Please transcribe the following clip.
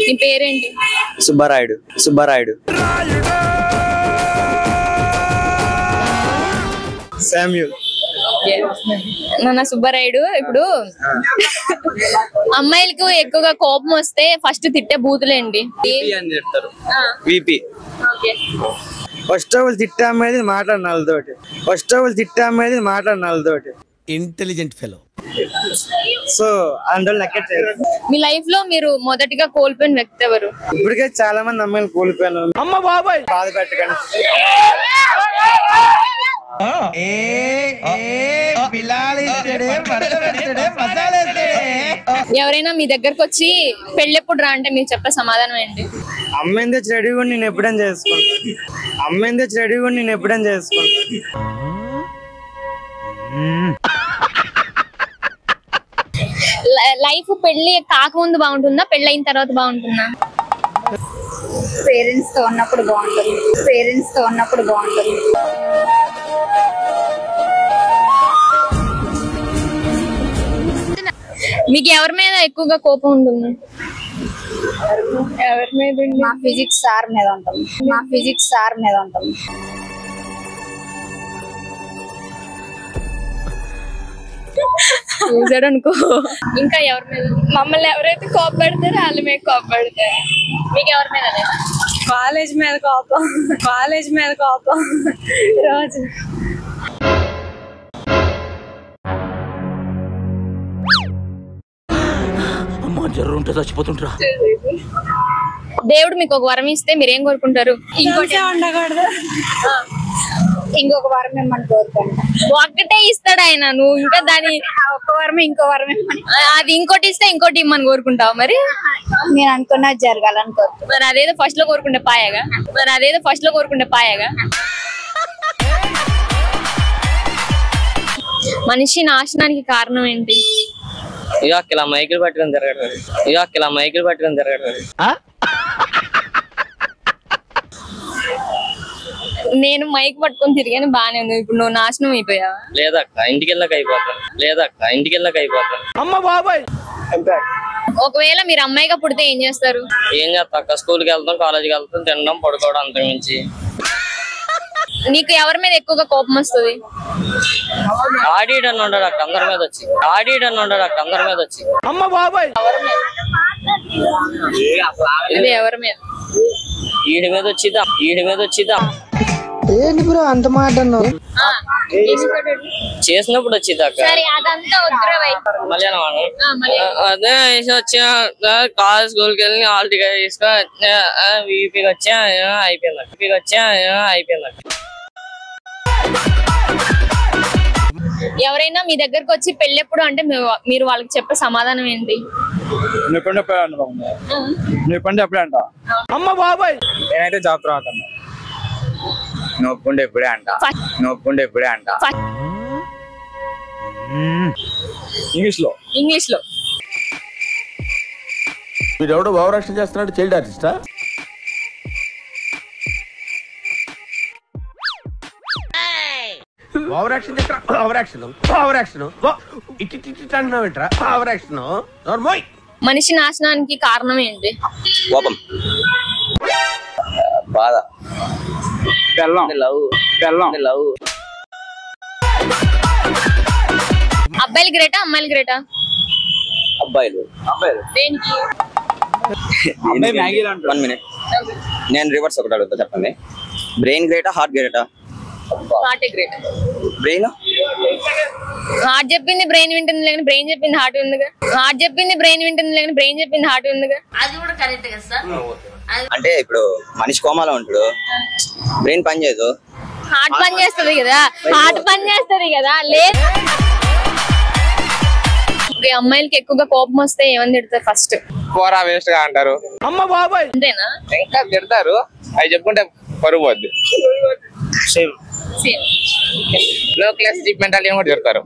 నీ పేరేంటి? సుబ్బారాయుడు. సుబ్బారాయుడు. శామ్యూల్. నాన్న సుబ్బారాయుడు. ఇప్పుడు అమ్మాయిలకు ఎక్కువగా కోపం వస్తే ఫస్ట్ తిట్టే బూతులేండి? విపి. ఫస్ట్ ఆఫ్ ఆల్ తిట్టా అమ్మాయి మాట్లాడినాళ్ళతోటి. ఫస్ట్ ఆఫ్ ఆల్ తిట్టా అమ్మాయి మాట్లాడినాళ్ళతోటి. Intelligent fellow. సో అందులో మీ లైఫ్ లో మీరు మొదటిగా కోల్పోయిన వ్యక్తి ఎవరు? ఇప్పటికే చాలా మంది అమ్మాయిలు కోల్పోయాను. అమ్మ బాబాయ్ బాధ పెట్టకండి. ఎవరైనా మీ దగ్గరకు వచ్చి పెళ్ళెప్పుడు రా అంటే మీరు చెప్పే సమాధానం ఏంటి? అమ్మాయిని తెచ్చి రెడీ కూడా నేను ఎప్పుడైనా చేసుకుంటాను. అమ్మాయిని తెచ్చి రెడీ కూడా నేను ఎప్పుడైనా చేసుకుంటాను. లైఫ్ పెళ్లి కాకముందు బాగుంటుందా, పెళ్లి అయిన తర్వాత బాగుంటుందా? పేరెంట్స్ తో ఉన్నప్పుడు బాగుంటుంది. పేరెంట్స్ తో ఉన్నప్పుడు బాగుంటుంది. మీకు ఎవరి మీద ఎక్కువగా కోపం ఉంటుంది? ఎవరి మీద? మా ఫిజిక్స్ సార్ మీద ఉంటుంది. మా ఫిజిక్స్ సార్ మీద ఉంటుంది. చూసాడు అనుకో. ఇంకా ఎవరి మీద? మమ్మల్ని ఎవరైతే కోపడతారో వాళ్ళ మీద కోపడతారు. మీకు ఎవరి మీద? కాలేజ్ మీద కోపం. కాలేజ్ మీద కోపం రోజు. చచ్చిపోతుంటా. దేవుడు మీకు ఒక వరం ఇస్తే మీరేం కోరుకుంటారు? ఇంకోటి ఉండకూడదు. ఇంకొక వరం ఇమ్మని కోరుకుంటా. ఒకటే ఇస్తాడు ఆయన, నువ్వు ఇంకా దాని ఒక్క వరం ఇంకో వరం ఇమ్మని. అది ఇంకోటి ఇస్తే ఇంకోటి ఇమ్మని కోరుకుంటావు. మరి నేను అనుకున్నది జరగాలని కోరుకుంటా. మరి అదేదో ఫస్ట్ లో కోరుకుంటే పాయగా. మరి అదేదో ఫస్ట్ లో కోరుకుంటే పాయగా. మనిషి నాశనానికి కారణం ఏంటి? ఇలా మైకులు పట్టుకొని తిరగడం. ఇలా మైకులు పట్టుకొని తిరగడం. నేను మైక్ పట్టుకొని తిరిగాను బానే ఉంది. ఇప్పుడు నువ్వు నాశనం అయిపోయావా? లేదక్క ఇంటికి వెళ్ళక అయిపోతాను. లేదక్క ఇంటికి వెళ్ళక అయిపోతాను. అమ్మ బాబాయ్. ఒకవేళ మీరు అమ్మాయిగా పుడితే ఏం చేస్తారు? ఏం చేస్తా అక్క, స్కూల్కి వెళ్తాం, కాలేజీకి వెళ్తాం, తినడం, పడుకోవడం, అంతకు మించి. నీకు ఎవరి మీద ఎక్కువగా కోపం వస్తుంది? ఆడిడని ఉండడు అక్క అందరి మీద వచ్చి. ఆడిడని ఉండడు అక్క అందరి మీద వచ్చి. అమ్మ బాబాయ్. ఎవరి మీద? ఈడి మీద వచ్చిద్దాం. ఈడి మీద వచ్చిద్దాం. ఏంటి బ్రో అంత మాట అన్నావు? చేసినప్పుడు వచ్చింది అక్క. అదే వచ్చా కాలేజ్ స్కూల్కి వెళ్ళి హాల్ టికెట్ తీసుకో వీపీకి వచ్చా అయిపోయింది. వీపీకి వచ్చా అయిపోయింది. ఎవరైనా మీ దగ్గరకు వచ్చి పెళ్ళెప్పుడు అంటే మీరు వాళ్ళకి చెప్పే సమాధానం ఏంటి? అమ్మ బాబాయ్. నేనైతే జాబ్ తర్వాత నొప్పుండే ఎప్పుడే అంట. నొప్పుండే ఎప్పుడే అంట. ఇంగ్లీష్ లో వీడెవడో ఓవరాక్షన్ చేస్తున్నాడు. చైల్డ్ ఆర్టిస్టా? ఓవరాక్షన్ చేస్తా. ఓవరాక్షన్ ఇట్టి అంటున్నావు ఏంట్రా? ఓవరాక్షన్. మనిషి నాశనానికి కారణం ఏంటి? కోపం, బాధ, లవ్. అబ్బాయిలు గ్రేటా అమ్మాయిలు గ్రేటా? అబ్బాయిలు. దేనికి? 1 minute. నేను రివర్స్ ఒకటి అడుగుతా, చెప్పండి. బ్రెయిన్ గ్రేటా హార్ట్ గ్రేటా? Heart great. బ్రెయిన్ హార్ట్ చెప్పింది బ్రెయిన్ వింటుంది లేని బ్రెయిన్ చెప్పింది హార్ట్ ఉందిగా. హార్ట్ చెప్పింది బ్రెయిన్ వింటుంది లేని బ్రెయిన్ చెప్పింది హార్ట్ ఉందిగా. అది కూడా కరెక్ట్ కదా సార్. అంటే ఇప్పుడు మనిషి కోమాలో ఉంటాడు, బ్రెయిన్ పని చేయదు, హార్ట్ పని చేస్తుంది కదా. హార్ట్ పని చేస్తుంది కదా. లేదు అమ్మాయిలకి ఎక్కువగా కోపం వస్తే ఏమని తిడతారు? ఫస్ట్ పోరా వేస్ట్ గా అంటారు. అమ్మ బాబాయ్. అంతేనా? ఇంకా తిడతారు, అవి చెప్పుకుంటే పరుగు పోద్ది. లో క్లాస్ జీప్ మెంటాలిటీ కూడా చెప్తారు.